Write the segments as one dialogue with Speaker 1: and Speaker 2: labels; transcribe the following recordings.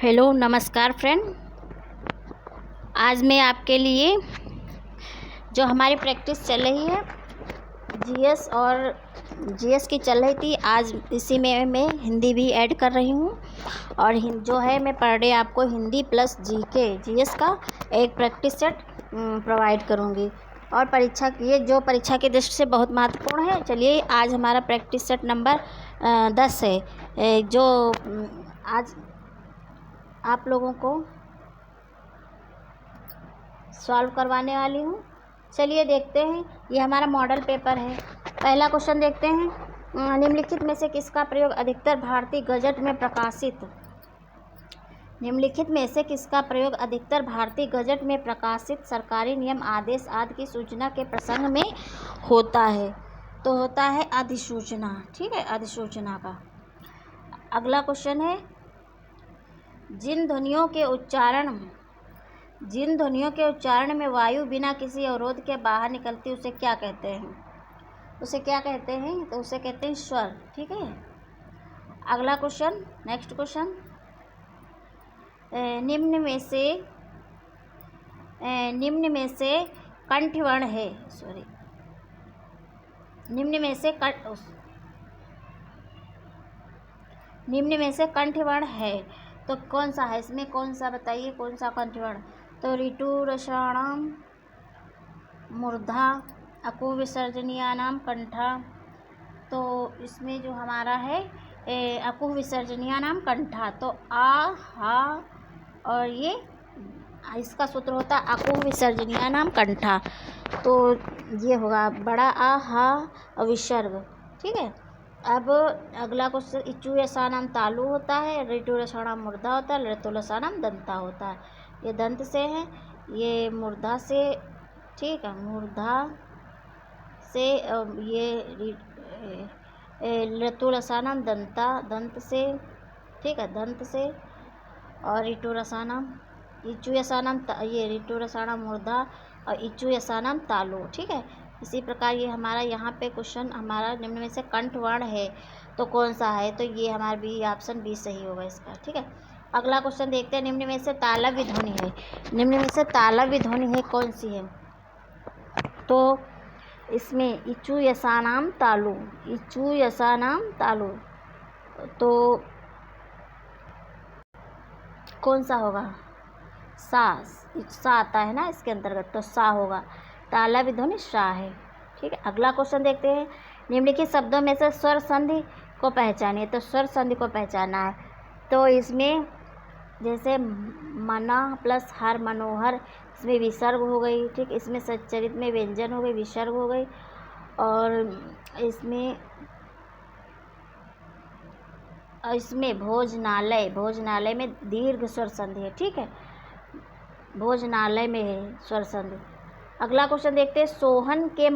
Speaker 1: Hello नमस्कार friend. आज मैं आपके लिए जो हमारी प्रैक्टिस चल रही है जीएस और जीएस की चल रही थी, आज इसी में मैं हिंदी भी ऐड कर रही हूँ। और जो है मैं पर डे आपको हिंदी प्लस जीके जीएस का एक प्रैक्टिस सेट प्रोवाइड करूँगी। और परीक्षा की दृष्टि से बहुत महत्वपूर्ण है। चलिए, आज हमारा प्रैक्टिस सेट नंबर 10 है, जो आज आप लोगों को सॉल्व करवाने वाली हूँ। चलिए देखते हैं, ये हमारा मॉडल पेपर है। पहला क्वेश्चन देखते हैं, निम्नलिखित में से किसका प्रयोग अधिकतर भारतीय गजट में प्रकाशित सरकारी नियम, आदेश आदि की सूचना के प्रसंग में होता है? तो होता है अधिसूचना। ठीक है, अधिसूचना का। अगला क्वेश्चन है, जिन ध्वनियों के उच्चारण में वायु बिना किसी अवरोध के बाहर निकलती उसे क्या कहते हैं? तो उसे कहते हैं स्वर। ठीक है। अगला क्वेश्चन, नेक्स्ट क्वेश्चन, निम्न में से कंठवर्ण है। निम्न में से कंठवर्ण है तो कौन सा है? इसमें कौन सा बताइए, कौन सा कंठवर्ण? तो ऋतु रसाणाम मूर्धा अकु विसर्जनीयानाम कंठा। तो इसमें जो हमारा है अकु विसर्जनीयानाम कंठा, तो आ हा और ये इसका सूत्र होता है अकु विसर्जनीयानाम कंठा। तो ये होगा बड़ा आ हा और विसर्ग। ठीक है। अब अगला क्वेश्चन, इच्चु यसानाम तालु होता है, ऋतु रसाणाम मूर्धा होता है, ऋतु रसाणाम दंता होता है। ये दंत से है, ये मूर्धा से। ठीक है, मूर्धा से ये ऋतु रसानाम दंत से। ठीक है, दंत से। और ऋतु रसानाम इच्चु यसानाम ये ऋतु रसाणाम मूर्धा और इच्चु यसानाम तालु। ठीक है। इसी प्रकार ये हमारा यहाँ पे क्वेश्चन, हमारा निम्न में से कंठवर्ण है तो कौन सा है? तो ये हमारा बी, ऑप्शन बी सही होगा इसका। ठीक है। अगला क्वेश्चन देखते हैं, निम्न में से तालव्य ध्वनि है कौन सी है? तो इसमें इच्चु यसानाम तालु, तो कौन सा होगा? सा आता है ना इसके अंतर्गत, तो सा होगा। तालव्य ध्वनि सा है। ठीक है। अगला क्वेश्चन देखते हैं, निम्नलिखित शब्दों में से स्वर संधि को पहचानिए। तो स्वर संधि को पहचानना है, तो इसमें जैसे मना प्लस हर, मनोहर, इसमें विसर्ग हो गई। ठीक, इसमें सच्चरित में व्यंजन हो गई, विसर्ग हो गई। और इसमें भोजनालय में दीर्घ स्वर संधि है। ठीक है, भोजनालय में है स्वर संधि। अगला क्वेश्चन देखते हैं, सोहन के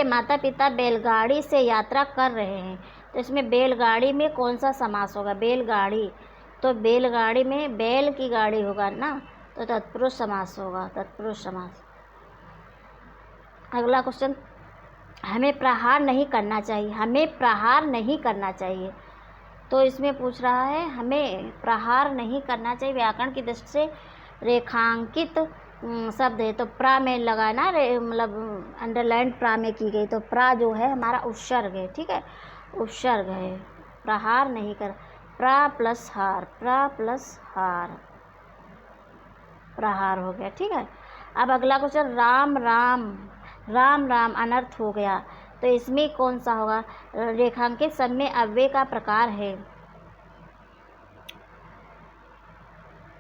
Speaker 1: माता पिता बैलगाड़ी से यात्रा कर रहे हैं। तो इसमें बैलगाड़ी में कौन सा समास होगा? बैलगाड़ी, तो बैलगाड़ी में बैल की गाड़ी होगा ना, तो तत्पुरुष समास होगा, तत्पुरुष समास। अगला क्वेश्चन, हमें प्रहार नहीं करना चाहिए। तो इसमें पूछ रहा है हमें प्रहार नहीं करना चाहिए, व्याकरण की दृष्टि से रेखांकित शब्द है। तो प्रा में लगाना, मतलब अंडरलाइन प्रा में की गई, तो प्रा जो है हमारा उपसर्ग है। ठीक है, उपसर्ग है, प्रहार नहीं कर। प्रा प्लस हार प्रहार हो गया। ठीक है। अब अगला क्वेश्चन, राम राम अनर्थ हो गया। तो इसमें कौन सा होगा? रेखांकित शब्द में अव्यय का प्रकार है,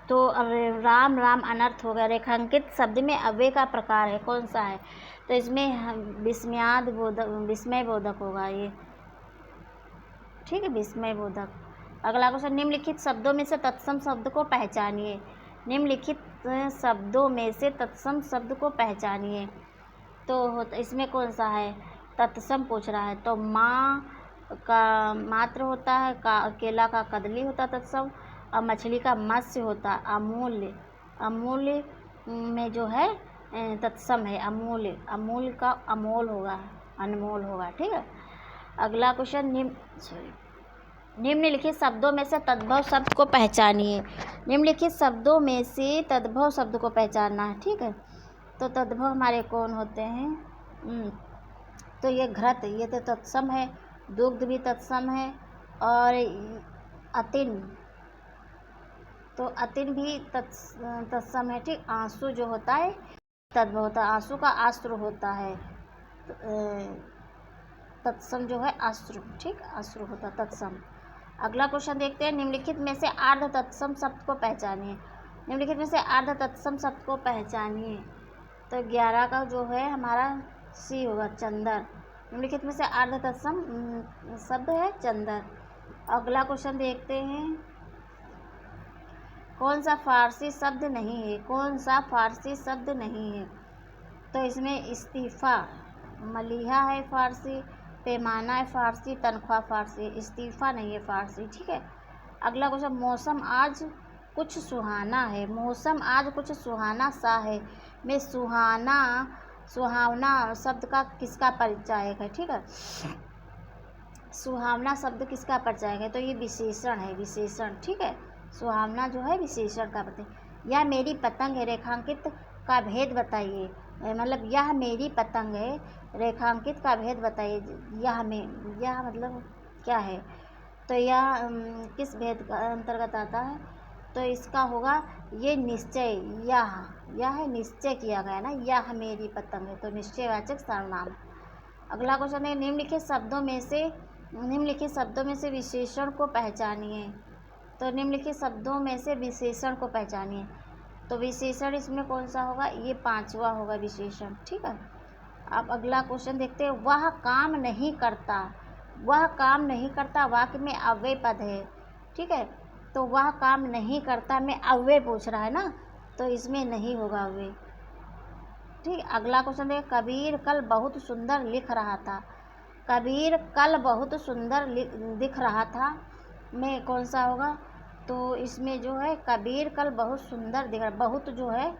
Speaker 1: तो राम अनर्थ हो गया। रेखांकित शब्द में अव्यय का प्रकार है, कौन सा है? तो इसमें विस्मय बोधक होगा ये। ठीक है, विस्मय बोधक। अगला क्वेश्चन, निम्नलिखित शब्दों में से तत्सम शब्द को पहचानिए। तो इसमें कौन सा है? तत्सम पूछ रहा है, तो माँ का मात्र होता है, केला का कदली होता है तत्सम, और मछली का मत्स्य होता है। अमूल्य में जो है तत्सम है, अमूल्य, अमूल्य का अमोल होगा, अनमोल होगा। ठीक है। अगला क्वेश्चन, निम्नलिखित शब्दों में से तद्भव शब्द को पहचानिए। निम्नलिखित शब्दों में से तद्भव शब्द को पहचानना है। ठीक है। तो तद्भव हमारे कौन होते हैं? तो ये घृत, ये तो तत्सम है। दुग्ध भी तत्सम है। और अतिन, तो अतिन भी तत्सम है। ठीक। आंसू जो होता है तद्भव होता है, आंसू का आश्रु होता है। तत्सम जो है आश्रु। ठीक, आश्रु होता है तत्सम। अगला क्वेश्चन देखते हैं, निम्नलिखित में से आर्ध तत्सम शब्द को पहचानिए। निम्नलिखित में से आर्ध तत्सम शब्द को पहचानिए। तो 11 का जो है हमारा सी होगा, चंदर। निम्नलिखित में से आर्ध तत्सम शब्द है चंदर। अगला क्वेश्चन देखते हैं, कौन सा फारसी शब्द नहीं है? कौन सा फारसी शब्द नहीं है? तो इसमें इस्तीफ़ा, मलीहा है फारसी, पैमाना है फारसी, तनख्वाह फारसी, इस्तीफ़ा नहीं है फारसी। ठीक है। अगला क्वेश्चन, मौसम आज कुछ सुहाना है। मौसम आज कुछ सुहाना सा है में सुहाना, सुहावना शब्द का किसका परिचायक है? ठीक है। सुहावना शब्द किसका परिचायक है? तो ये विशेषण है, विशेषण। ठीक है। सुहावना जो है विशेषण का प्रतीक। यह मेरी पतंग है, रेखांकित का भेद बताइए। मतलब यह मेरी पतंग है, रेखांकित का भेद बताइए। यह मतलब क्या है? तो यह किस भेद का अंतर्गत आता है? तो इसका होगा ये निश्चय, यह निश्चय किया गया ना, यह मेरी पतंग है, तो निश्चयवाचक सर्वनाम। अगला क्वेश्चन है, निम्नलिखित शब्दों में से विशेषण को पहचानिए। तो निम्नलिखित शब्दों में से विशेषण को पहचानिए। तो विशेषण इसमें कौन सा होगा? ये 5वां होगा विशेषण। ठीक है। अब अगला क्वेश्चन देखते हैं, वह काम नहीं करता। वह काम नहीं करता वाक्य में अव्यय पद है। ठीक है। तो वह काम नहीं करता में अव्यय पूछ रहा है ना, तो इसमें नहीं होगा अव्यय। ठीक। अगला क्वेश्चन देखिए, कबीर कल बहुत सुंदर लिख रहा था। कबीर कल बहुत सुंदर दिख रहा था में कौन सा होगा? तो इसमें जो है कबीर कल बहुत सुंदर दिख रहा, बहुत जो है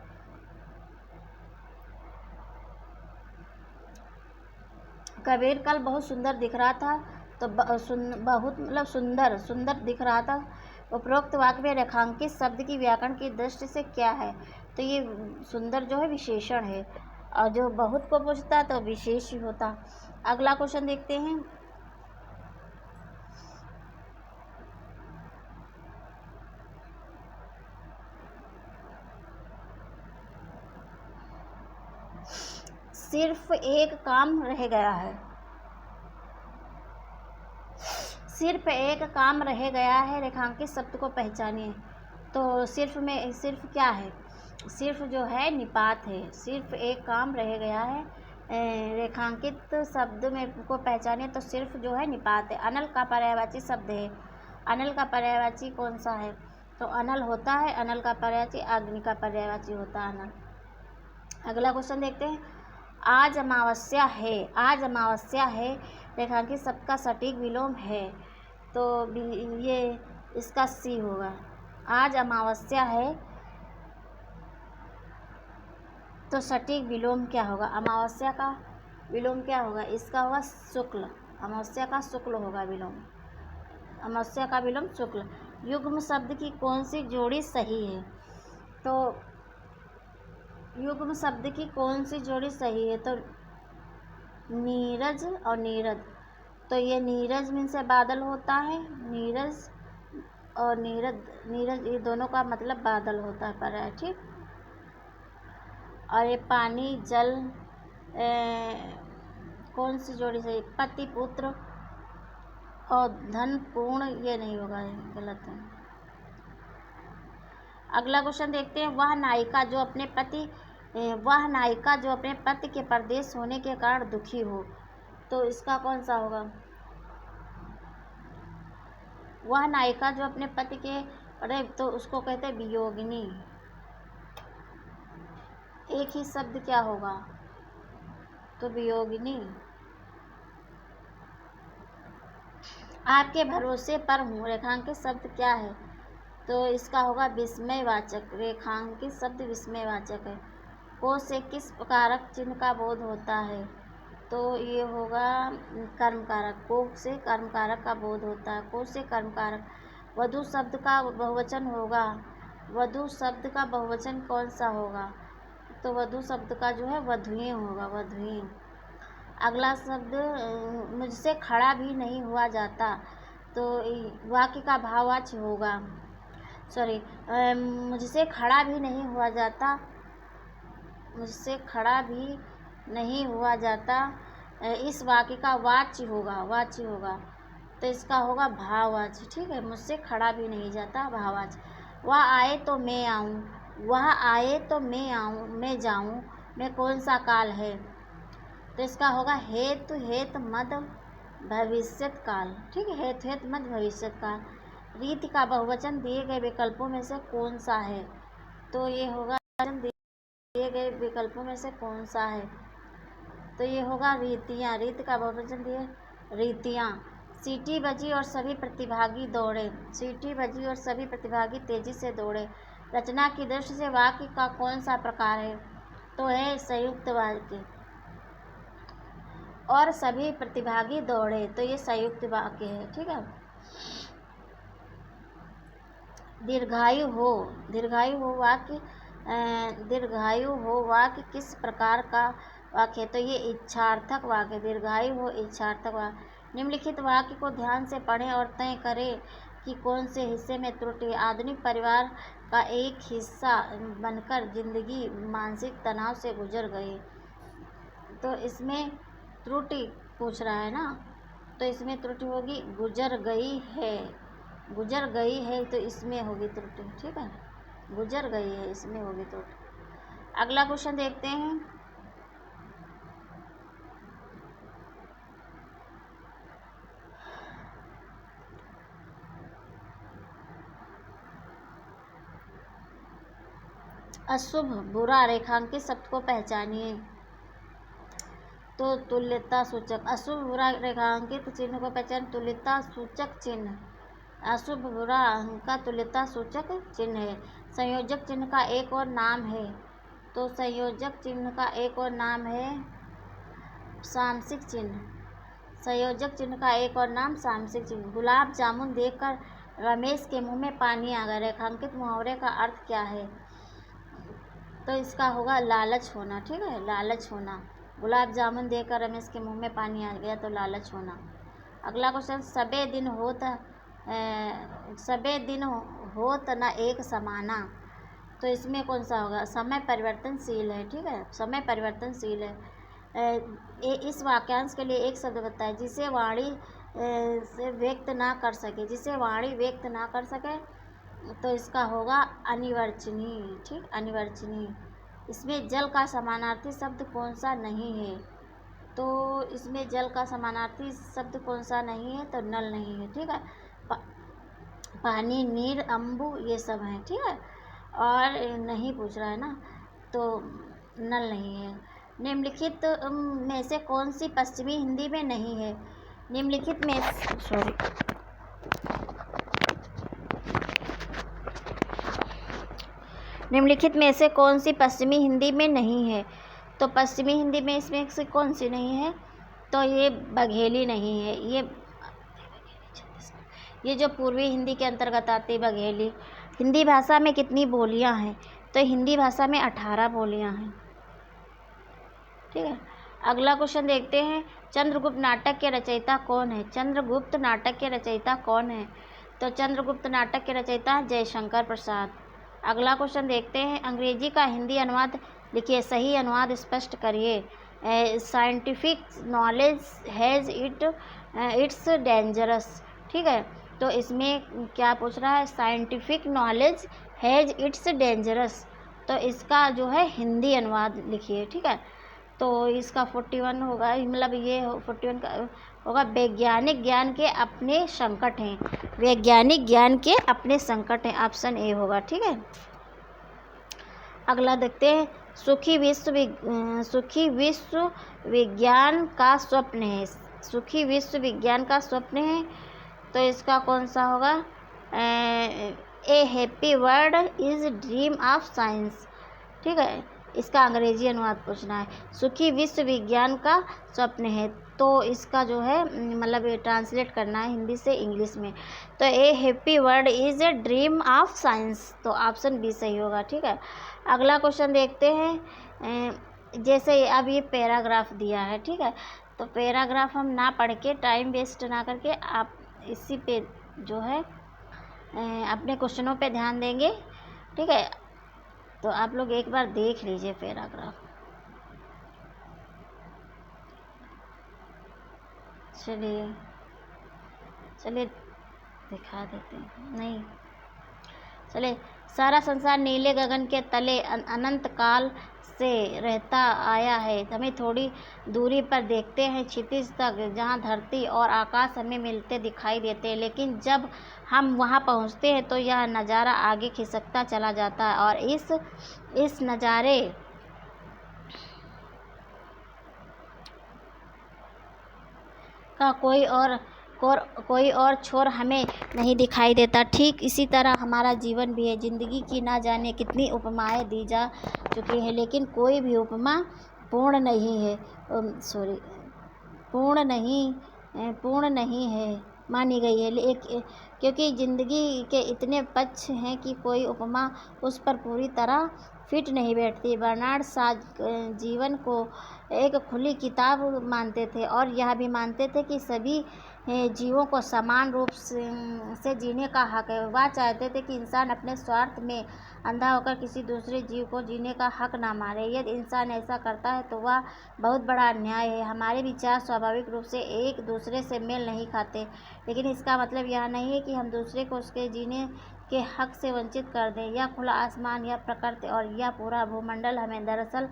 Speaker 1: कबीर कल बहुत सुंदर दिख रहा था, तो बहुत मतलब सुंदर दिख रहा था। उपरोक्त वाक्य में रेखांकित शब्द की व्याकरण की दृष्टि से क्या है? तो ये सुंदर जो है विशेषण है, और जो बहुत को पूछता तो विशेष ही होता। अगला क्वेश्चन देखते हैं, सिर्फ एक काम रह गया है। सिर्फ एक काम रह गया है, रेखांकित शब्द को पहचानिए। तो सिर्फ क्या है? सिर्फ जो है निपात है। सिर्फ एक काम रह गया है, रेखांकित शब्द में को पहचानिए। तो सिर्फ जो है निपात है। अनल का पर्यायवाची शब्द है। अनल का पर्यायवाची कौन सा है? तो अनल होता है, अनल का पर्यायवाची अग्नि का पर्यायवाची होता है अनल। अगला क्वेश्चन देखते हैं, आज अमावस्या है। आज अमावस्या है, रेखांकित शब्द का सटीक विलोम है। तो ये इसका सी होगा। आज अमावस्या है, तो सटीक विलोम क्या होगा? अमावस्या का विलोम क्या होगा? इसका होगा शुक्ल। अमावस्या का शुक्ल होगा विलोम। अमावस्या का विलोम शुक्ल। युग्म शब्द की कौन सी जोड़ी सही है? तो युग्म शब्द की कौन सी जोड़ी सही है? तो नीरज और नीरद। तो ये नीरज मीन से बादल होता है, नीरज और नीरज ये दोनों का मतलब बादल होता है पर है। ठीक। और ये पानी जल कौन सी जोड़ी सही? पति पुत्र और धन पूर्ण, ये नहीं होगा, गलत है। अगला क्वेश्चन देखते हैं, वह नायिका जो अपने पति के परदेश होने के कारण दुखी हो। तो इसका कौन सा होगा? वह नायिका जो अपने पति के तो उसको कहते हैं वियोगिनी। एक ही शब्द क्या होगा? तो वियोगिनी। आपके भरोसे पर हूँ, रेखांकित शब्द क्या है? तो इसका होगा विस्मयवाचक। रेखांकित शब्द विस्मयवाचक है। को से किस कारक चिन्ह का बोध होता है? तो ये होगा कर्म कारक। को से कर्म कारक का बोध होता है। को से कर्म कारक। वधु शब्द का बहुवचन होगा। वधु शब्द का बहुवचन कौन सा होगा? तो वधु शब्द का जो है वधुएं होगा, वधुएं। अगला शब्द मुझसे खड़ा भी नहीं हुआ जाता, तो वाक्य का भाववाच्य होगा। सॉरी, मुझसे खड़ा भी नहीं हुआ जाता, मुझसे खड़ा भी नहीं हुआ जाता, इस वाक्य का वाच्य होगा, वाच्य होगा। तो इसका होगा भाववाच्य। ठीक है, मुझसे खड़ा भी नहीं जाता, भाववाच्य। वह आए तो मैं आऊँ, वह आए तो मैं आऊँ, मैं जाऊँ, मैं कौन सा काल है? तो इसका होगा हेतु हेत मद भविष्यत काल। ठीक है, हेतु हेत मद भविष्यत काल। रीति का बहुवचन दिए गए विकल्पों में से कौन सा है? तो ये होगा दिए गए विकल्पों में से कौन सा है? तो ये होगा रीतियाँ। रीति का बहुवचन दिए रीतियाँ। सीटी बजी और सभी प्रतिभागी दौड़े। सीटी बजी और सभी प्रतिभागी तेजी से दौड़े। रचना की दृष्टि से वाक्य का कौन सा प्रकार है? तो है संयुक्त वाक्य। और सभी प्रतिभागी दौड़े, तो ये संयुक्त वाक्य है। ठीक है। दीर्घायु हो, दीर्घायु हो वाक्य, दीर्घायु हो वाक्य किस प्रकार का वाक्य है? तो ये इच्छार्थक वाक्य। दीर्घायु हो इच्छार्थक वाक्य। निम्नलिखित वाक्य को ध्यान से पढ़ें और तय करें कि कौन से हिस्से में त्रुटि आधुनिक परिवार का एक हिस्सा बनकर जिंदगी मानसिक तनाव से गुजर गई। तो इसमें त्रुटि पूछ रहा है ना, तो इसमें त्रुटि होगी गुजर गई है। गुजर गई है तो इसमें होगी त्रुटि। ठीक है, गुजर गई है, इसमें होगी त्रुटि। अगला क्वेश्चन देखते हैं। अशुभ बुरा रेखांकित शब्द को पहचानिए। तो तुल्यता सूचक। अशुभ बुरा रेखांकित चिन्ह को पहचान। तुल्यता सूचक चिन्ह। अशुभ बुरा का तुल्यता सूचक चिन्ह है। संयोजक चिन्ह का एक और नाम है। तो संयोजक चिन्ह का एक और नाम है सामसिक चिन्ह। संयोजक चिन्ह का एक और नाम सामसिक चिन्ह। गुलाब जामुन देखकर रमेश के मुंह में पानी आ गया। रेखांकित मुहावरे का अर्थ क्या है? तो इसका होगा लालच होना। ठीक है, लालच होना। गुलाब जामुन देखकर रमेश के मुंह में पानी आ गया, तो लालच होना। अगला क्वेश्चन। सबे दिन होत न एक समाना। तो इसमें कौन सा होगा? समय परिवर्तनशील है। ठीक है, समय परिवर्तनशील है। इस वाक्यांश के लिए एक शब्द बताएं जिसे वाणी से व्यक्त ना कर सके, जिसे वाणी व्यक्त ना कर सके। तो इसका होगा अनिर्वचनीय। ठीक, अनिर्वचनीय। इसमें जल का समानार्थी शब्द कौन सा नहीं है? तो इसमें जल का समानार्थी शब्द कौन सा नहीं है? तो नल नहीं है। ठीक है, पानी, नीर, अम्बु ये सब हैं। ठीक है, और नहीं पूछ रहा है ना, तो नल नहीं है। निम्नलिखित में से कौन सी पश्चिमी हिंदी में नहीं है? निम्नलिखित में निम्नलिखित में से कौन सी पश्चिमी हिंदी में नहीं है? तो पश्चिमी हिंदी में इसमें से कौन सी नहीं है? तो ये बघेली नहीं है। ये जो पूर्वी हिंदी के अंतर्गत आती है बघेली। हिंदी भाषा में कितनी बोलियां हैं? तो हिंदी भाषा में 18 बोलियां हैं। ठीक है, अगला क्वेश्चन देखते हैं। चंद्रगुप्त नाटक के रचयिता कौन है? चंद्रगुप्त नाटक के रचयिता कौन है? तो चंद्रगुप्त नाटक के रचयिता जयशंकर प्रसाद। अगला क्वेश्चन देखते हैं। अंग्रेजी का हिंदी अनुवाद लिखिए। सही अनुवाद स्पष्ट करिए। Scientific knowledge has its dangerous. ठीक है, तो इसमें क्या पूछ रहा है? Scientific knowledge has its dangerous. तो इसका जो है हिंदी अनुवाद लिखिए। ठीक है, तो इसका 41 होगा, मतलब ये 41 का होगा वैज्ञानिक ज्ञान के अपने संकट हैं। वैज्ञानिक ज्ञान के अपने संकट हैं, ऑप्शन ए होगा। ठीक है, अगला देखते हैं। सुखी विश्व विज्ञान का स्वप्न है। सुखी विश्व विज्ञान का स्वप्न है, तो इसका कौन सा होगा? ए happy world is dream of science. ठीक है, इसका अंग्रेजी अनुवाद पूछना है। सुखी विश्व विज्ञान का स्वप्न है, तो इसका जो है मतलब ट्रांसलेट करना है हिंदी से इंग्लिश में। तो ए happy world is a dream of science, तो ऑप्शन बी सही होगा। ठीक है, अगला क्वेश्चन देखते हैं। जैसे अब ये पैराग्राफ दिया है, ठीक है, तो पैराग्राफ हम ना पढ़ के, टाइम वेस्ट ना करके, आप इसी पे जो है अपने क्वेश्चनों पे ध्यान देंगे। ठीक है, तो आप लोग एक बार देख लीजिए पैराग्राफ। चलिए चलिए दिखा देते हैं, नहीं चलिए। सारा संसार नीले गगन के तले अनंत काल से रहता आया है। हमें थोड़ी दूरी पर देखते हैं क्षितिज तक, जहाँ धरती और आकाश हमें मिलते दिखाई देते हैं, लेकिन जब हम वहाँ पहुँचते हैं तो यह नज़ारा आगे खिसकता चला जाता है और इस नज़ारे का कोई और छोर हमें नहीं दिखाई देता। ठीक इसी तरह हमारा जीवन भी है। ज़िंदगी की ना जाने कितनी उपमाएं दी जा चुकी हैं, लेकिन कोई भी उपमा पूर्ण नहीं है, पूर्ण नहीं है मानी गई है। क्योंकि ज़िंदगी के इतने पक्ष हैं कि कोई उपमा उस पर पूरी तरह फिट नहीं बैठती। बर्नार्ड शॉ जीवन को एक खुली किताब मानते थे और यह भी मानते थे कि सभी जीवों को समान रूप से जीने का हक है। वह चाहते थे कि इंसान अपने स्वार्थ में अंधा होकर किसी दूसरे जीव को जीने का हक ना मारे। यदि इंसान ऐसा करता है तो वह बहुत बड़ा अन्याय है। हमारे विचार स्वाभाविक रूप से एक दूसरे से मेल नहीं खाते, लेकिन इसका मतलब यह नहीं है कि हम दूसरे को उसके जीने के हक से वंचित कर दें। यह खुला आसमान, यह प्रकृति और यह पूरा भूमंडल हमें दरअसल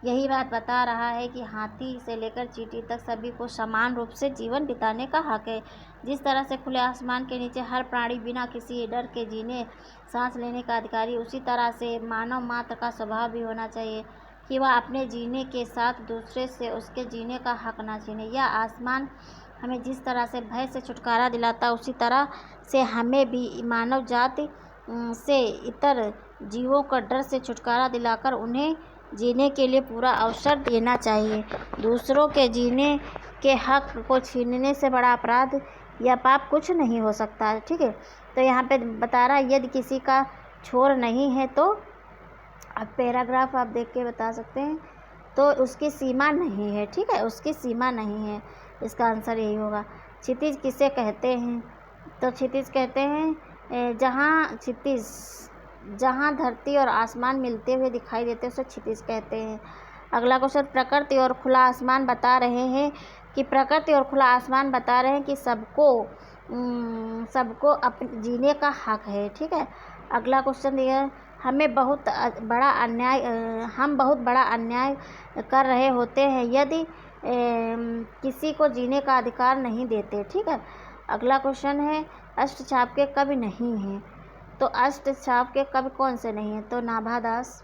Speaker 1: यही बात बता रहा है कि हाथी से लेकर चींटी तक सभी को समान रूप से जीवन बिताने का हक है। जिस तरह से खुले आसमान के नीचे हर प्राणी बिना किसी डर के जीने सांस लेने का अधिकारी, उसी तरह से मानव मात्र का स्वभाव भी होना चाहिए कि वह अपने जीने के साथ दूसरे से उसके जीने का हक ना छीने। यह आसमान हमें जिस तरह से भय से छुटकारा दिलाता, उसी तरह से हमें भी मानव जाति से इतर जीवों का डर से छुटकारा दिलाकर उन्हें जीने के लिए पूरा अवसर देना चाहिए। दूसरों के जीने के हक को छीनने से बड़ा अपराध या पाप कुछ नहीं हो सकता। ठीक है, तो यहाँ पे बता रहा है यदि किसी का छोर नहीं है तो, अब पैराग्राफ आप देख के बता सकते हैं, तो उसकी सीमा नहीं है। ठीक है, उसकी सीमा नहीं है, इसका आंसर यही होगा। क्षितिज किसे कहते हैं? तो क्षितिज कहते हैं जहाँ धरती और आसमान मिलते हुए दिखाई देते हैं, उसे क्षितिज कहते हैं। अगला क्वेश्चन, प्रकृति और खुला आसमान बता रहे हैं कि सबको अपने जीने का हक है। ठीक है, अगला क्वेश्चन यह, हम बहुत बड़ा अन्याय कर रहे होते हैं यदि किसी को जीने का अधिकार नहीं देते। ठीक है, अगला क्वेश्चन है, अष्टचाप के कवि नहीं हैं। तो अष्टचाप के कवि कौन से नहीं हैं? तो नाभा दास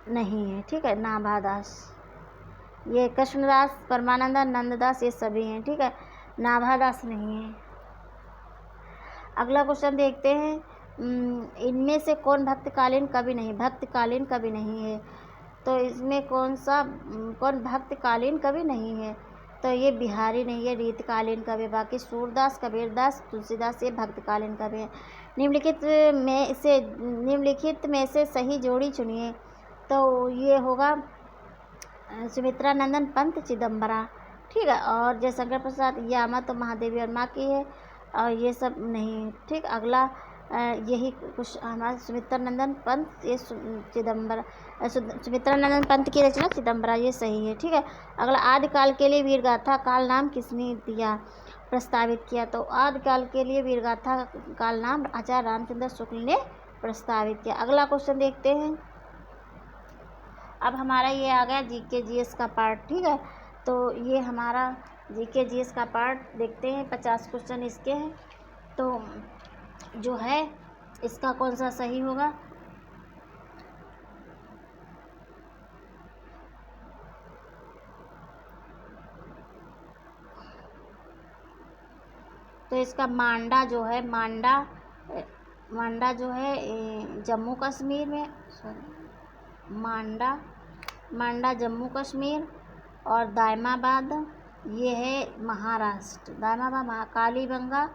Speaker 1: नहीं है। ठीक है, नाभा दास, ये कृष्णदास, परमानंद, नंददास, ये सभी हैं। ठीक है, नाभा दास नहीं है। अगला क्वेश्चन देखते हैं, इनमें से कौन भक्तकालीन कवि नहीं है? तो इसमें कौन भक्तकालीन कवि नहीं है? तो ये बिहारी नहीं है, रीतकालीन कवि। बाकी सूरदास, कबीरदास, तुलसीदास ये भक्तकालीन कवि हैं। निम्नलिखित में से सही जोड़ी चुनिए। तो ये होगा सुमित्रा नंदन पंत चिदम्बरा। ठीक है, और जयशंकर प्रसाद, यामा तो महादेवी वर्मा की है और ये सब नहीं। ठीक, अगला यही कुछ हमारा सुमित्रा नंदन पंत, ये सुमित्रा नंदन पंत की रचना चिदम्बरा, ये सही है। ठीक है, अगला, आदिकाल के लिए वीरगाथा काल नाम किसने प्रस्तावित किया? तो आदिकाल के लिए वीरगाथा काल नाम आचार्य रामचंद्र शुक्ल ने प्रस्तावित किया। अगला क्वेश्चन देखते हैं। अब हमारा ये आ गया जीके जीएस का पार्ट। ठीक है, तो ये हमारा जीके जीएस का पार्ट देखते हैं। 50 क्वेश्चन इसके हैं, तो जो है इसका कौन सा सही होगा? तो इसका मांडा जो है जम्मू कश्मीर में, मांडा, मांडा जम्मू कश्मीर, और दायमाबाद ये है महाराष्ट्र। दायमाबाद कालीबंगा,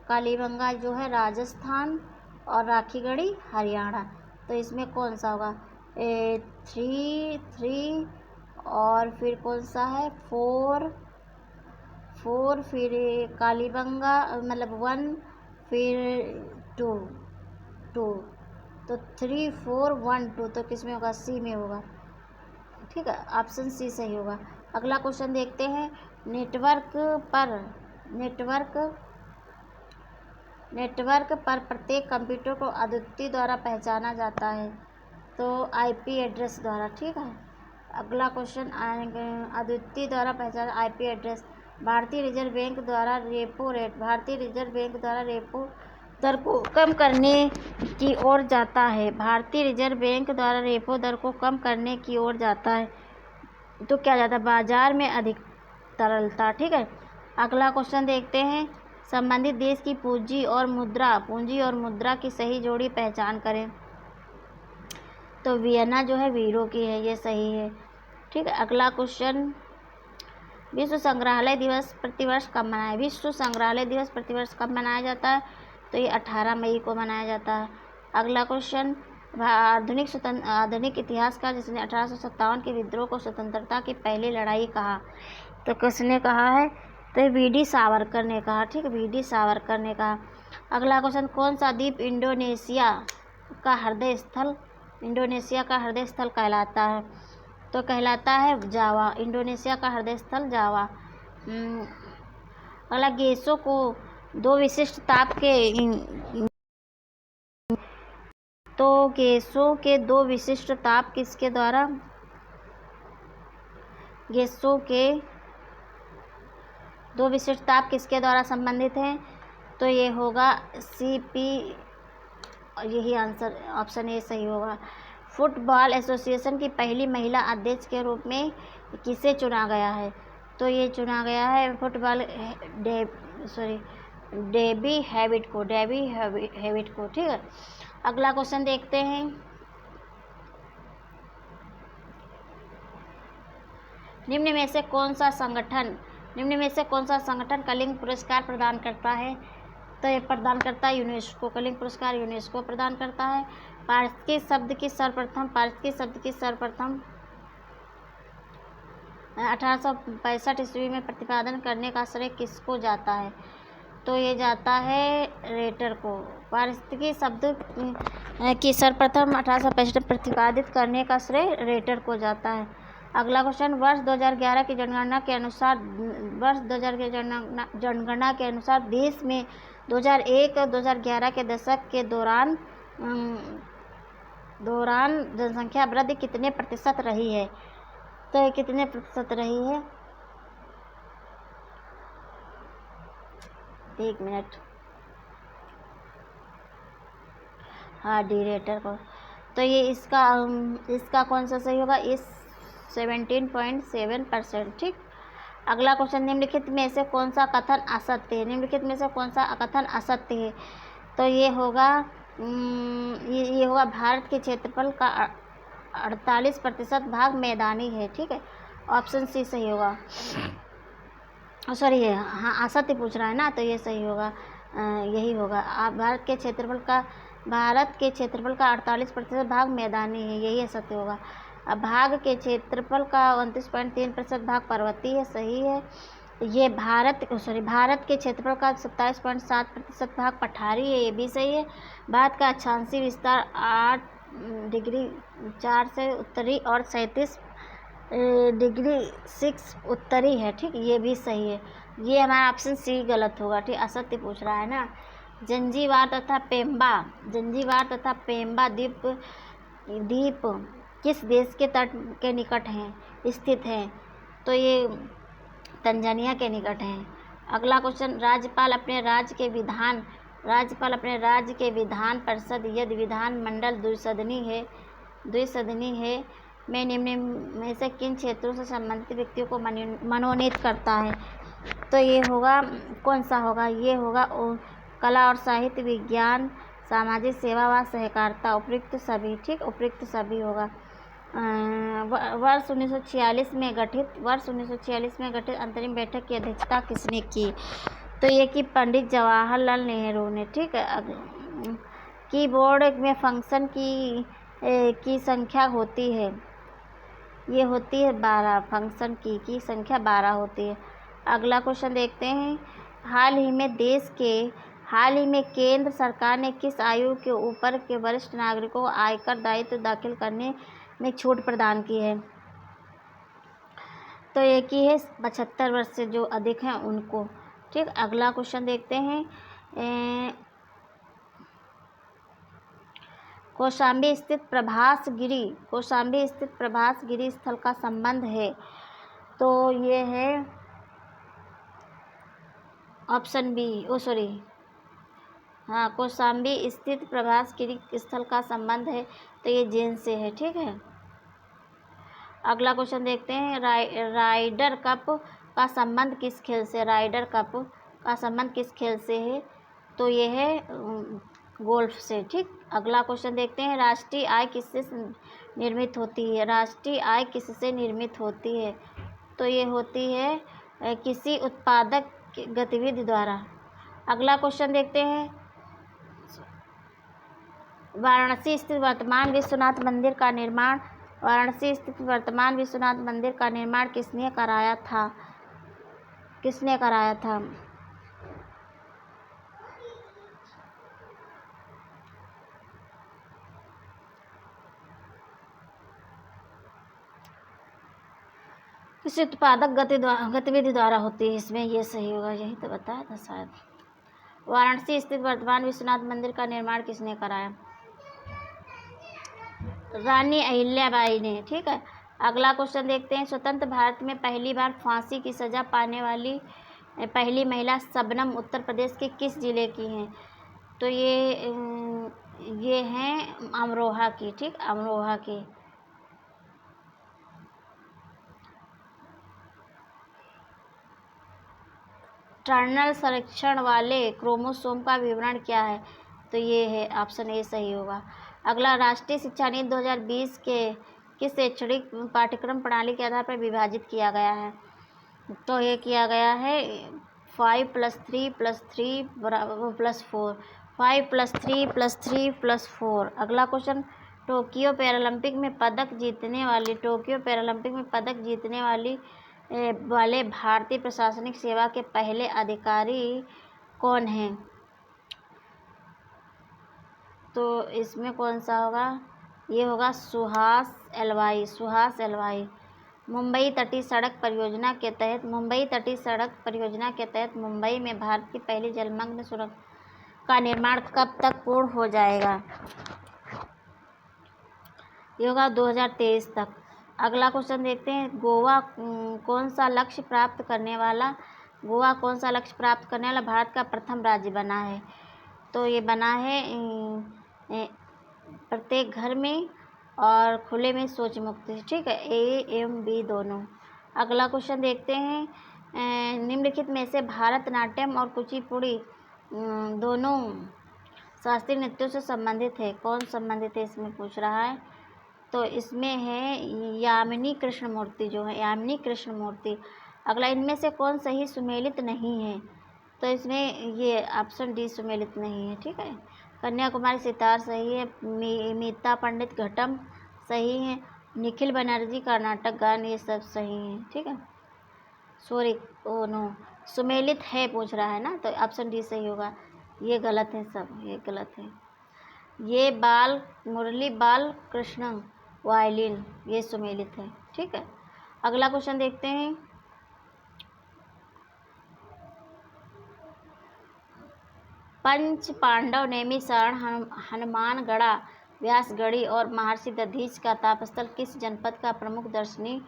Speaker 1: कालीबंगा जो है राजस्थान, और राखीगढ़ी हरियाणा। तो इसमें कौन सा होगा? 3 और फिर कौन सा है? 4, फिर कालीबंगा मतलब 1, फिर 2, तो 3, 4, 1, 2 तो किस में होगा? सी में होगा। ठीक है, ऑप्शन सी सही होगा। अगला क्वेश्चन देखते हैं। नेटवर्क पर प्रत्येक कंप्यूटर को अद्वितीय द्वारा पहचाना जाता है, तो आईपी एड्रेस द्वारा। ठीक है, अगला क्वेश्चन अद्वितीय द्वारा पहचाना आईपी एड्रेस। भारतीय रिजर्व बैंक द्वारा रेपो दर को कम करने की ओर जाता है। भारतीय रिजर्व बैंक द्वारा रेपो दर को कम करने की ओर जाता है, तो क्या जाता है? बाजार में अधिक तरलता। ठीक है, अगला क्वेश्चन देखते हैं। संबंधित देश की पूंजी और मुद्रा की सही जोड़ी पहचान करें। तो वियना जो है वीरो की है, ये सही है। ठीक है, अगला क्वेश्चन। विश्व संग्रहालय दिवस प्रतिवर्ष कब मनाया? विश्व संग्रहालय दिवस प्रतिवर्ष कब मनाया जाता है? तो ये 18 मई को मनाया जाता है। अगला क्वेश्चन। आधुनिक इतिहासकार जिसने 1857 के विद्रोह को स्वतंत्रता की पहली लड़ाई कहा, तो किसने कहा है? तो वी.डी. सावरकर ने कहा। ठीक है, वी.डी. सावरकर ने कहा। अगला क्वेश्चन। कौन सा द्वीप इंडोनेशिया का हृदय स्थल कहलाता है? तो कहलाता है जावा। इंडोनेशिया का हृदय स्थल जावा। अगला। गैसों के दो विशिष्ट ताप किसके द्वारा? गैसों के दो विशिष्ट ताप किसके द्वारा संबंधित हैं? तो ये होगा CP, यही आंसर ऑप्शन ए सही होगा। फुटबॉल एसोसिएशन की पहली महिला अध्यक्ष के रूप में किसे चुना गया है? तो ये चुना गया है डेबी हैविट को। ठीक है, अगला क्वेश्चन देखते हैं। निम्न में से कौन सा संगठन कलिंग पुरस्कार प्रदान करता है? तो ये प्रदान करता है यूनेस्को। कलिंग पुरस्कार यूनेस्को प्रदान करता है। पारिस्थितिकी शब्द की सर्वप्रथम 1865 ईस्वी में प्रतिपादन करने का श्रेय किसको जाता है? तो ये जाता है रेटर को। पारिस्थितिकी शब्द की सर्वप्रथम 1865 प्रतिपादित करने का श्रेय रेटर को जाता है। अगला क्वेश्चन। वर्ष 2011 की जनगणना के अनुसार देश में 2001 और 2011 के दशक के दौरान जनसंख्या वृद्धि कितने प्रतिशत रही है? तो ये कितने प्रतिशत रही है? 1 मिनट। हाँ, डी रेटर को। तो ये इसका कौन सा सही होगा? इस 17.7%। ठीक, अगला क्वेश्चन। निम्नलिखित में से कौन सा कथन असत्य है? तो ये होगा भारत के क्षेत्रफल का 48% भाग मैदानी है। ठीक है, ऑप्शन सी सही होगा। सॉरी, हाँ असत्य पूछ रहा है ना, तो ये सही होगा, यही होगा। भारत के क्षेत्रफल का 48% भाग मैदानी है, यही असत्य होगा। अब भाग के क्षेत्रफल का 29.3% भाग पर्वतीय है, सही है। ये भारत के क्षेत्रफल का 27.7% भाग पठारी है, ये भी सही है। भारत का अक्षांशीय विस्तार 8°4 से उत्तरी और 37°6 उत्तरी है। ठीक, ये भी सही है। ये हमारा ऑप्शन सी गलत होगा। ठीक, असत्य पूछ रहा है ना। जंजीबार तथा पेम्बा द्वीप किस देश के तट के निकट स्थित हैं? तो ये तंजानिया के निकट हैं। अगला क्वेश्चन। राज्यपाल अपने राज्य के विधान परिषद यदि विधानमंडल द्विसदनी है में निम्न में से किन क्षेत्रों से संबंधित व्यक्तियों को मनोनीत करता है? तो ये होगा, कौन सा होगा? ये होगा कला और साहित्य, विज्ञान, सामाजिक सेवा व सहकारिता, उपयुक्त सभी। ठीक, उपयुक्त सभी होगा। वर्ष 1946 में गठित अंतरिम बैठक की अध्यक्षता किसने की? तो ये कि पंडित जवाहरलाल नेहरू ने। ठीक है। कीबोर्ड में फंक्शन की संख्या होती है, ये होती है 12। फंक्शन की संख्या 12 होती है। अगला क्वेश्चन देखते हैं। हाल ही में केंद्र सरकार ने किस आयु के ऊपर के वरिष्ठ नागरिकों को आयकर दायित्व दाखिल करने में छूट प्रदान की है? तो ये की है 75 वर्ष से जो अधिक हैं उनको। ठीक। अगला क्वेश्चन देखते हैं। कौशाम्बी स्थित प्रभास गिरी स्थल का संबंध है? तो ये है ऑप्शन बी। कौशाम्बी स्थित प्रभास गिरी स्थल का संबंध है, तो ये जैन से है। ठीक है। अगला क्वेश्चन देखते हैं। राइडर कप का संबंध किस खेल से है? तो ये है गोल्फ से। ठीक। अगला क्वेश्चन देखते हैं। राष्ट्रीय आय किससे निर्मित होती है? तो ये होती है किसी उत्पादक गतिविधि द्वारा। अगला क्वेश्चन देखते हैं। वाराणसी स्थित वर्तमान विश्वनाथ मंदिर का निर्माण किसने कराया था? किसी उत्पादक गतिविधि द्वारा होती है इसमें, ये सही होगा। यही तो बताया था शायद। वाराणसी स्थित वर्तमान विश्वनाथ मंदिर का निर्माण किसने कराया? रानी अहिल्याबाई ने। ठीक है। अगला क्वेश्चन देखते हैं। स्वतंत्र भारत में पहली बार फांसी की सजा पाने वाली पहली महिला शबनम उत्तर प्रदेश के किस जिले की हैं? तो ये हैं अमरोहा की। ठीक। अमरोहा की। टर्नल संरक्षण वाले क्रोमोसोम का विवरण क्या है? तो ये है ऑप्शन ए सही होगा। अगला, राष्ट्रीय शिक्षा नीति 2020 के किस शैक्षणिक पाठ्यक्रम प्रणाली के आधार पर विभाजित किया गया है? तो ये किया गया है 5+3+3+4 5+3+3+4। अगला क्वेश्चन। टोक्यो पैरालंपिक में पदक जीतने वाले भारतीय प्रशासनिक सेवा के पहले अधिकारी कौन हैं? तो इसमें कौन सा होगा? ये होगा सुहास एलवाई। मुंबई तटीय सड़क परियोजना के तहत मुंबई में भारत की पहली जलमग्न सुरंग का निर्माण कब तक पूर्ण हो जाएगा? ये होगा 2023 तक। अगला क्वेश्चन देखते हैं। गोवा कौन सा लक्ष्य प्राप्त करने वाला भारत का प्रथम राज्य बना है? तो ये बना है प्रत्येक घर में और खुले में शौच मुक्ति। ठीक है। ए एवं बी दोनों। अगला क्वेश्चन देखते हैं। निम्नलिखित में से भारतनाट्यम और कुचिपुड़ी दोनों शास्त्रीय नृत्यों से संबंधित है। कौन संबंधित है इसमें पूछ रहा है। तो इसमें है यामिनी कृष्णमूर्ति। अगला, इनमें से कौन सही सुमेलित नहीं है? तो इसमें ये ऑप्शन डी सुमेलित नहीं है। ठीक है। कन्याकुमारी सितार सही है। मीता पंडित घटम सही है। निखिल बनर्जी कर्नाटक गान, ये सब सही है। ठीक है। सुमेलित है पूछ रहा है ना, तो ऑप्शन डी सही होगा। ये गलत है, सब ये गलत है। ये मुरली बाल कृष्ण वायलिन, ये सुमेलित है। ठीक है। अगला क्वेश्चन देखते हैं। पंच पांडव नैमिषारण, हनुमानगढ़ा, व्यासगढ़ी और महर्षि दधीच का तापस्थल किस जनपद का प्रमुख दर्शनीय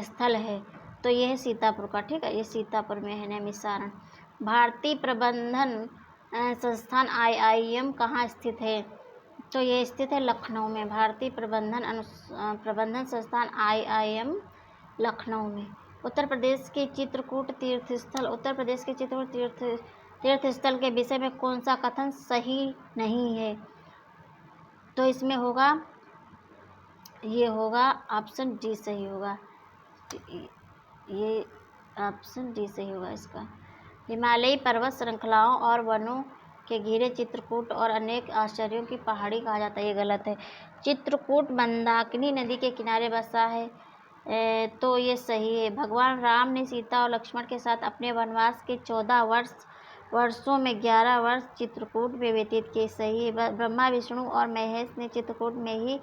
Speaker 1: स्थल है? तो यह है सीतापुर का। ठीक है। ये सीतापुर में है नैमिषारण। भारतीय प्रबंधन संस्थान IIM कहाँ स्थित है? तो ये स्थित है लखनऊ में। भारतीय प्रबंधन संस्थान IIM लखनऊ में। उत्तर प्रदेश के चित्रकूट तीर्थस्थल के विषय में कौन सा कथन सही नहीं है? तो इसमें होगा ये होगा ऑप्शन डी सही होगा, ये ऑप्शन डी सही होगा इसका। हिमालयी पर्वत श्रृंखलाओं और वनों के घिरे चित्रकूट और अनेक आश्चर्यों की पहाड़ी कहा जाता है, ये गलत है। चित्रकूट मंदाकिनी नदी के किनारे बसा है, तो ये सही है। भगवान राम ने सीता और लक्ष्मण के साथ अपने वनवास के 14 वर्षों में 11 वर्ष चित्रकूट में व्यतीत किए, सही है। ब्रह्मा विष्णु और महेश ने चित्रकूट में ही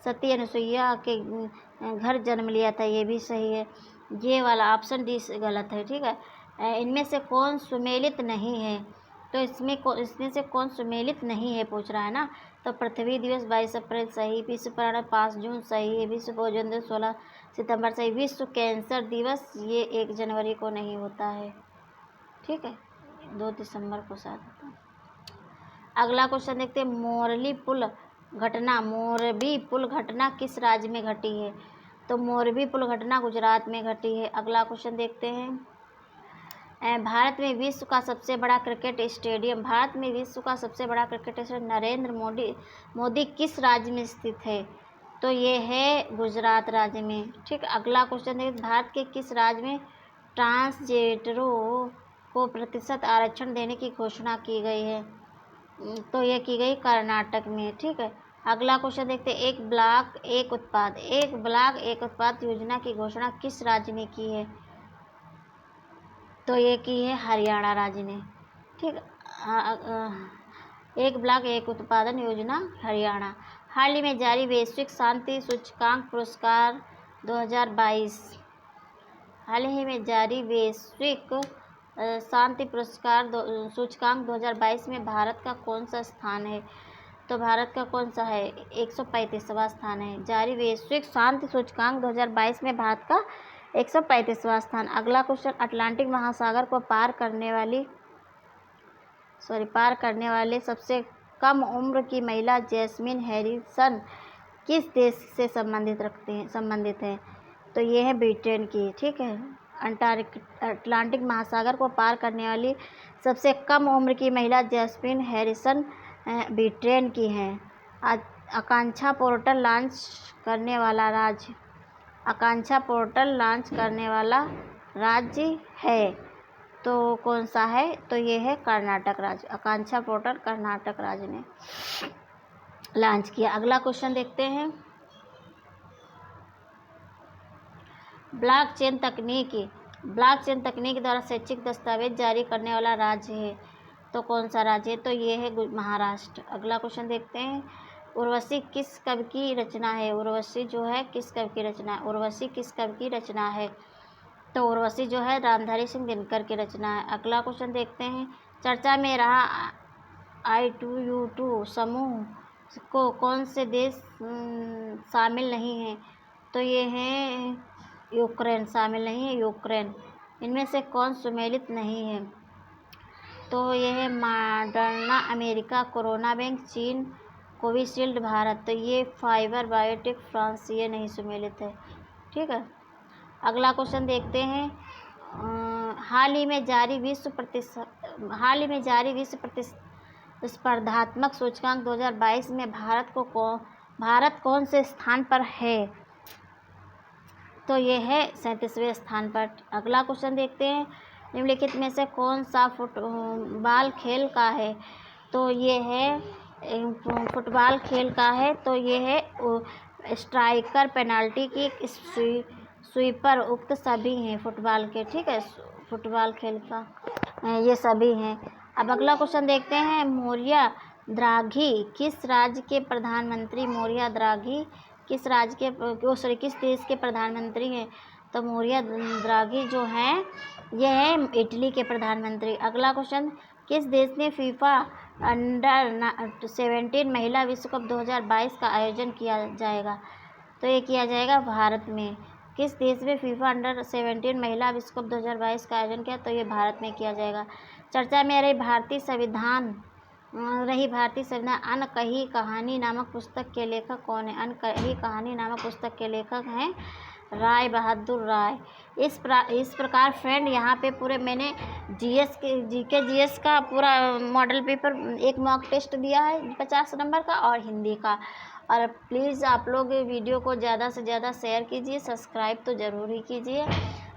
Speaker 1: सती अनुसुईया के घर जन्म लिया था, ये भी सही है। ये वाला ऑप्शन डी गलत है, ठीक है। इनमें से कौन सुमेलित नहीं है, तो इसमें से कौन सुमेलित नहीं है पूछ रहा है ना। तो पृथ्वी दिवस 22 अप्रैल सही, विश्व पर्यावरण 5 जून सही है, विश्व भोजन दिवस 16 सितंबर सही, विश्व कैंसर दिवस ये 1 जनवरी को नहीं होता है, ठीक है, 2 दिसंबर को शायद होता है। अगला क्वेश्चन देखते हैं। मोरबी पुल घटना किस राज्य में घटी है, तो मोरबी पुल घटना गुजरात में घटी है। अगला क्वेश्चन देखते हैं। भारत में विश्व का सबसे बड़ा क्रिकेट स्टेडियम नरेंद्र मोदी किस राज्य में स्थित है, तो ये है गुजरात राज्य में, ठीक। अगला क्वेश्चन देखिए। भारत के किस राज्य में ट्रांसजेंडरों को प्रतिशत आरक्षण देने की घोषणा की गई है, तो ये की गई कर्नाटक में, ठीक है। अगला क्वेश्चन देखते हैं। एक ब्लॉक एक उत्पाद योजना की घोषणा किस राज्य ने की है, तो ये की है हरियाणा राज्य ने, ठीक। एक ब्लॉक एक उत्पादन योजना हरियाणा। हाल ही में जारी वैश्विक शांति सूचकांक पुरस्कार 2022 शांति पुरस्कार सूचकांक 2022 में भारत का कौन सा स्थान है, तो भारत का कौन सा है, 135वां स्थान है। जारी वैश्विक शांति सूचकांक 2022 में भारत का 135वां स्थान। अगला क्वेश्चन। अटलांटिक महासागर को पार करने वाले सबसे कम उम्र की महिला जैस्मिन हैरिसन किस देश से संबंधित है, तो ये है ब्रिटेन की, ठीक है। अटलांटिक महासागर को पार करने वाली सबसे कम उम्र की महिला जैस्मिन हैरिसन ब्रिटेन की है। आकांक्षा पोर्टल लॉन्च करने वाला राज्य है, तो कौन सा है, तो ये है कर्नाटक राज्य। आकांक्षा पोर्टल कर्नाटक राज्य ने लॉन्च किया। अगला क्वेश्चन देखते हैं। ब्लॉकचेन तकनीक द्वारा शैक्षिक दस्तावेज जारी करने वाला राज्य है, तो कौन सा राज्य है, तो ये है महाराष्ट्र। अगला क्वेश्चन देखते हैं। उर्वशी किस कवि की रचना है, उर्वशी किस कवि की रचना है, तो उर्वशी जो है रामधारी सिंह दिनकर की रचना है। अगला क्वेश्चन देखते हैं। चर्चा में रहा I2U2 समूह को कौन से देश शामिल नहीं है, तो ये है यूक्रेन शामिल नहीं है, यूक्रेन। इनमें से कौन सुमेलित नहीं है, तो ये है मॉडर्ना अमेरिका, कोरोना बैंक चीन, कोविशील्ड भारत, तो ये फाइबर बायोटेक फ्रांस, ये नहीं सुमेलित है, ठीक है। अगला क्वेश्चन देखते हैं। हाल ही में जारी विश्व प्रतिस्पर्धात्मक सूचकांक 2022 में भारत कौन से स्थान पर है, तो ये है 37वें स्थान पर। अगला क्वेश्चन देखते हैं। निम्नलिखित में से कौन सा फुटबॉल खेल का है, तो ये है स्ट्राइकर, पेनाल्टी किक, स्वीपर, उक्त सभी हैं फुटबॉल के, ठीक है, फुटबॉल खेल का ये सभी हैं। अब अगला क्वेश्चन देखते हैं। मोरिया द्राघी किस राज्य के प्रधानमंत्री किस देश के प्रधानमंत्री हैं, तो मोरिया द्राघी जो हैं ये है इटली के प्रधानमंत्री। अगला क्वेश्चन। किस देश में फीफा अंडर-17 महिला विश्व कप 2022 का आयोजन किया जाएगा, तो ये किया जाएगा भारत में। किस देश में फीफा अंडर-17 महिला विश्व कप 2022 का आयोजन किया, तो ये भारत में किया जाएगा। चर्चा में रही भारतीय संविधान अनकही कहानी नामक पुस्तक के लेखक कौन है, अनकही कहानी नामक पुस्तक के लेखक हैं राय बहादुर राय। इस प्रकार फ्रेंड यहाँ पे पूरे मैंने जीएस का पूरा मॉडल पेपर एक मॉक टेस्ट दिया है 50 नंबर का और हिंदी का, और प्लीज़ आप लोग वीडियो को ज़्यादा से ज़्यादा शेयर कीजिए, सब्सक्राइब तो ज़रूर ही कीजिए।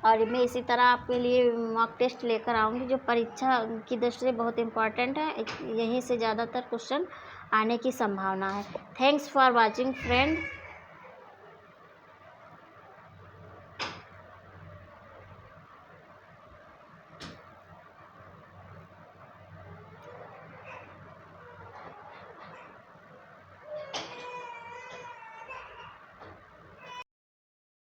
Speaker 1: और मैं इसी तरह आपके लिए मॉक टेस्ट लेकर आऊँगी जो परीक्षा की दृष्टि से बहुत इम्पॉर्टेंट है। यहीं से ज़्यादातर क्वेश्चन आने की संभावना है। Thanks for watching friend.